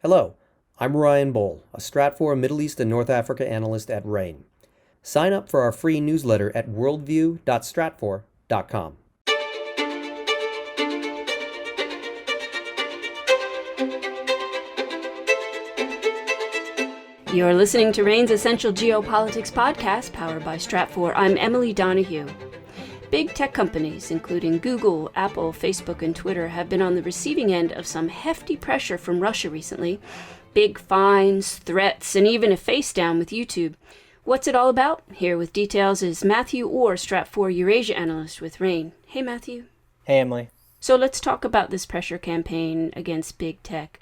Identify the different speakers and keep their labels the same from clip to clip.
Speaker 1: Hello, I'm Ryan Bohl, a Stratfor Middle East and North Africa analyst at RANE. Sign up for our free newsletter at worldview.stratfor.com.
Speaker 2: You're listening to RANE's Essential Geopolitics podcast, powered by Stratfor. I'm Emily Donahue. Big tech companies, including Google, Apple, Facebook, and Twitter, have been on the receiving end of some hefty pressure from Russia recently. Big fines, threats, and even a face down with YouTube. What's it all about? Here with details is Matthew Orr, Stratfor Eurasia analyst with RANE. Hey, Matthew.
Speaker 3: Hey, Emily.
Speaker 2: So let's talk about this pressure campaign against big tech.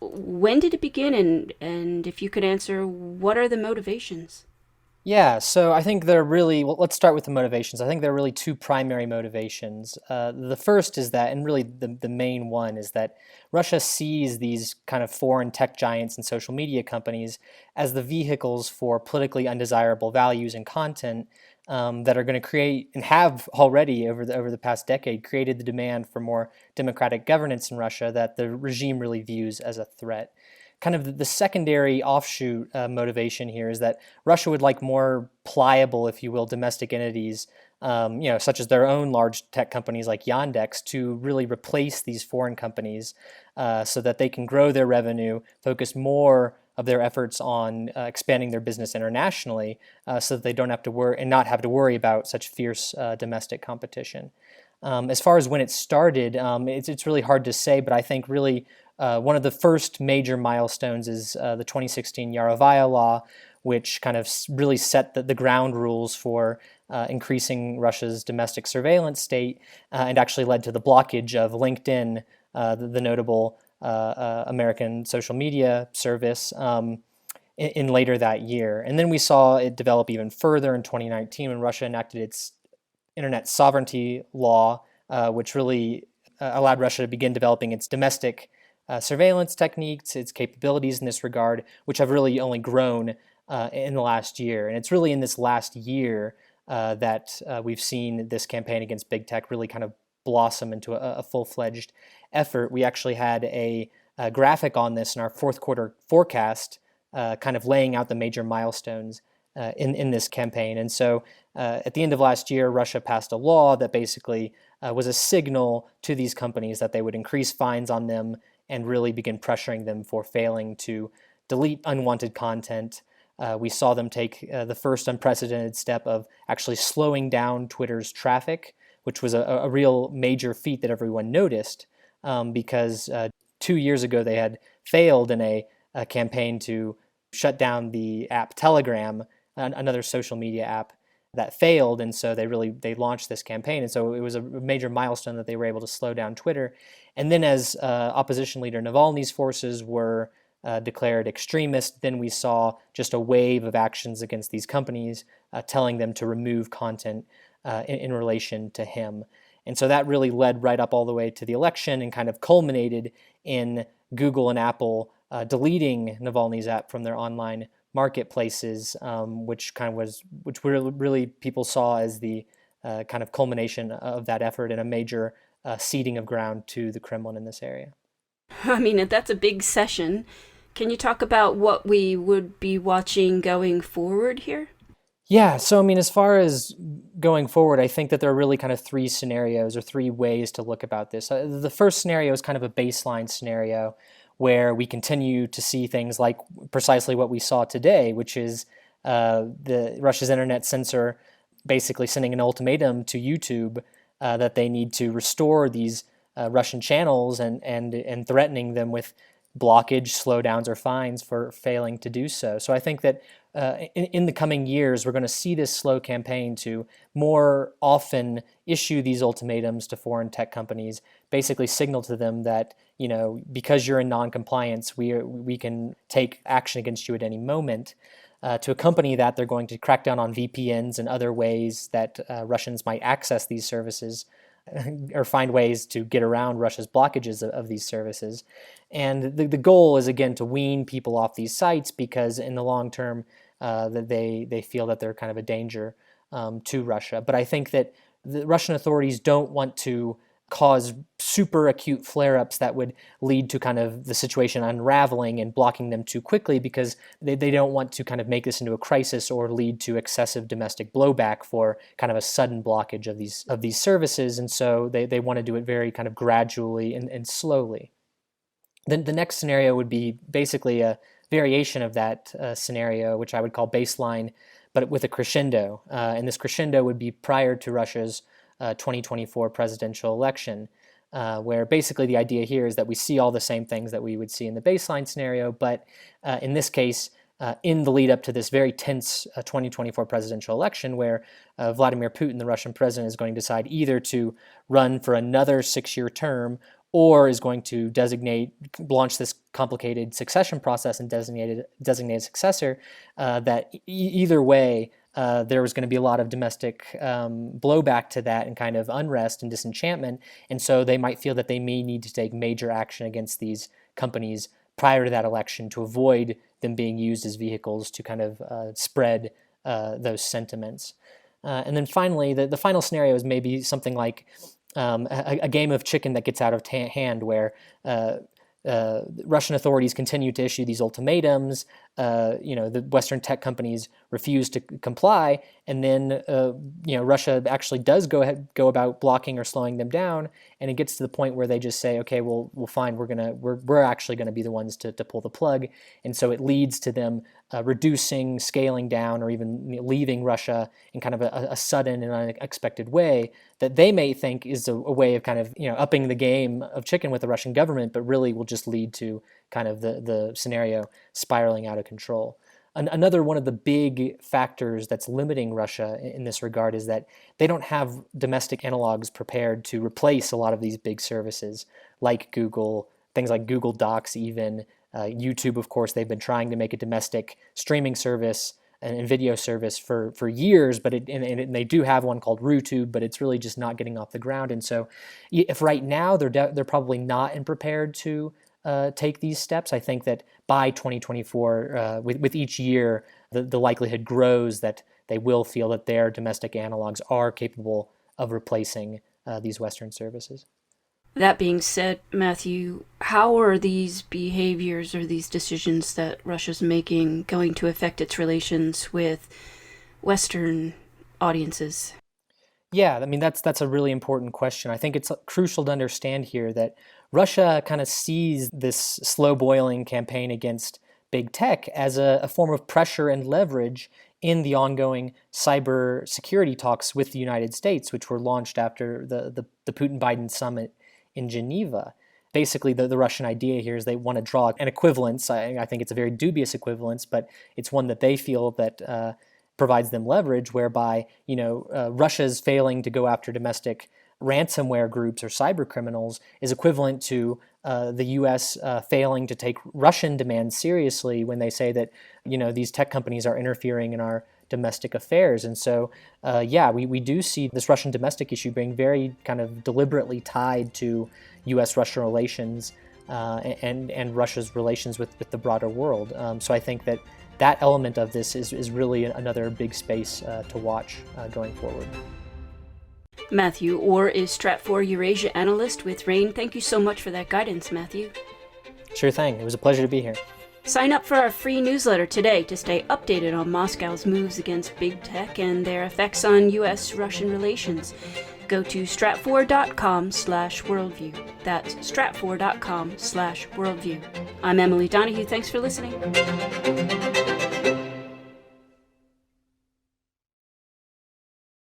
Speaker 2: When did it begin, and if you could answer, what are the motivations?
Speaker 3: Yeah, so I think there are really, well, let's start with the motivations. I think there are really two primary motivations. The first is that, and really the main one, is that Russia sees these kind of foreign tech giants and social media companies as the vehicles for politically undesirable values and content that are going to create, and have already over the past decade, created the demand for more democratic governance in Russia that the regime really views as a threat. Kind of the secondary offshoot motivation here is that Russia would like more pliable, if you will, domestic entities, such as their own large tech companies like Yandex, to really replace these foreign companies so that they can grow their revenue, focus more of their efforts on expanding their business internationally, so that they don't have to worry and not have to worry about such fierce domestic competition. As far as when it started, it's really hard to say, but I think really one of the first major milestones is the 2016 Yarovaya law, which kind of really set the ground rules for increasing Russia's domestic surveillance state, and actually led to the blockage of LinkedIn, the notable American social media service, in later that year. And then we saw it develop even further in 2019 when Russia enacted its internet sovereignty law, which really allowed Russia to begin developing its domestic surveillance techniques, its capabilities in this regard, which have really only grown in the last year. And it's really in this last year that we've seen this campaign against big tech really kind of blossom into a full-fledged effort. We actually had a graphic on this in our fourth quarter forecast, kind of laying out the major milestones in this campaign. And so at the end of last year, Russia passed a law that basically was a signal to these companies that they would increase fines on them and really begin pressuring them for failing to delete unwanted content. We saw them take the first unprecedented step of actually slowing down Twitter's traffic, which was a real major feat that everyone noticed, because 2 years ago they had failed in a campaign to shut down the app Telegram, another social media app that failed, and so they launched this campaign, and so it was a major milestone that they were able to slow down Twitter. And then as opposition leader Navalny's forces were declared extremist, then we saw just a wave of actions against these companies, telling them to remove content in relation to him. And so that really led right up all the way to the election and kind of culminated in Google and Apple deleting Navalny's app from their online marketplaces, which really people saw as the kind of culmination of that effort and a major ceding of ground to the Kremlin in this area.
Speaker 2: I mean, that's a big session. Can you talk about what we would be watching going forward here?
Speaker 3: Yeah, so I mean, as far as going forward, I think that there are really kind of three scenarios or three ways to look about this. The first scenario is kind of a baseline scenario where we continue to see things like precisely what we saw today, which is the Russia's internet censor basically sending an ultimatum to YouTube that they need to restore these Russian channels and threatening them with blockage, slowdowns, or fines for failing to do so. So I think that in the coming years, we're going to see this slow campaign to more often issue these ultimatums to foreign tech companies, basically signal to them that, because you're in non-compliance, we can take action against you at any moment. To accompany that, they're going to crack down on VPNs and other ways that Russians might access these services or find ways to get around Russia's blockages of these services. And the goal is, again, to wean people off these sites because in the long term, that they feel that they're kind of a danger to Russia. But I think that the Russian authorities don't want to cause super acute flare-ups that would lead to kind of the situation unraveling and blocking them too quickly, because they don't want to kind of make this into a crisis or lead to excessive domestic blowback for kind of a sudden blockage of these services. And so they want to do it very kind of gradually and slowly. Then the next scenario would be basically a variation of that scenario, which I would call baseline, but with a crescendo. And this crescendo would be prior to Russia's 2024 presidential election, where basically the idea here is that we see all the same things that we would see in the baseline scenario, but in this case, in the lead up to this very tense 2024 presidential election, where Vladimir Putin, the Russian president, is going to decide either to run for another 6-year term or is going to launch this complicated succession process and designate a successor, that either way, there was going to be a lot of domestic blowback to that and kind of unrest and disenchantment. And so they might feel that they may need to take major action against these companies prior to that election to avoid them being used as vehicles to kind of spread those sentiments. And then finally, the final scenario is maybe something like a game of chicken that gets out of hand, where Russian authorities continue to issue these ultimatums. The Western tech companies refuse to comply, and then Russia actually does go about blocking or slowing them down, and it gets to the point where they just say, okay, well, fine, we're actually gonna be the ones to pull the plug, and so it leads to them reducing, scaling down, or even leaving Russia in kind of a sudden and unexpected way that they may think is a way of kind of upping the game of chicken with the Russian government, but really will just lead to kind of the scenario spiraling out of control. Another one of the big factors that's limiting Russia in this regard is that they don't have domestic analogs prepared to replace a lot of these big services like Google, things like Google Docs even, YouTube, of course. They've been trying to make a domestic streaming service and video service for years, but and they do have one called RuTube, but it's really just not getting off the ground. And so if right now they're probably not prepared to take these steps, I think that by 2024, with each year, the likelihood grows that they will feel that their domestic analogs are capable of replacing these Western services.
Speaker 2: That being said, Matthew, how are these behaviors or these decisions that Russia's making going to affect its relations with Western audiences?
Speaker 3: Yeah, I mean, that's a really important question. I think it's crucial to understand here that Russia kind of sees this slow boiling campaign against big tech as a form of pressure and leverage in the ongoing cyber security talks with the United States, which were launched after the Putin-Biden summit in Geneva. Basically, the Russian idea here is they want to draw an equivalence. I think it's a very dubious equivalence, but it's one that they feel that provides them leverage, whereby Russia's failing to go after domestic ransomware groups or cyber criminals is equivalent to the U.S. Failing to take Russian demands seriously when they say that these tech companies are interfering in our domestic affairs. And so, we do see this Russian domestic issue being very kind of deliberately tied to U.S.-Russia relations and Russia's relations with the broader world. So I think that element of this is really another big space to watch going forward.
Speaker 2: Matthew Orr is Stratfor Eurasia analyst with RANE. Thank you so much for that guidance, Matthew.
Speaker 3: Sure thing. It was a pleasure to be here.
Speaker 2: Sign up for our free newsletter today to stay updated on Moscow's moves against big tech and their effects on U.S.-Russian relations. Go to stratfor.com/worldview. That's stratfor.com/worldview. I'm Emily Donahue. Thanks for listening.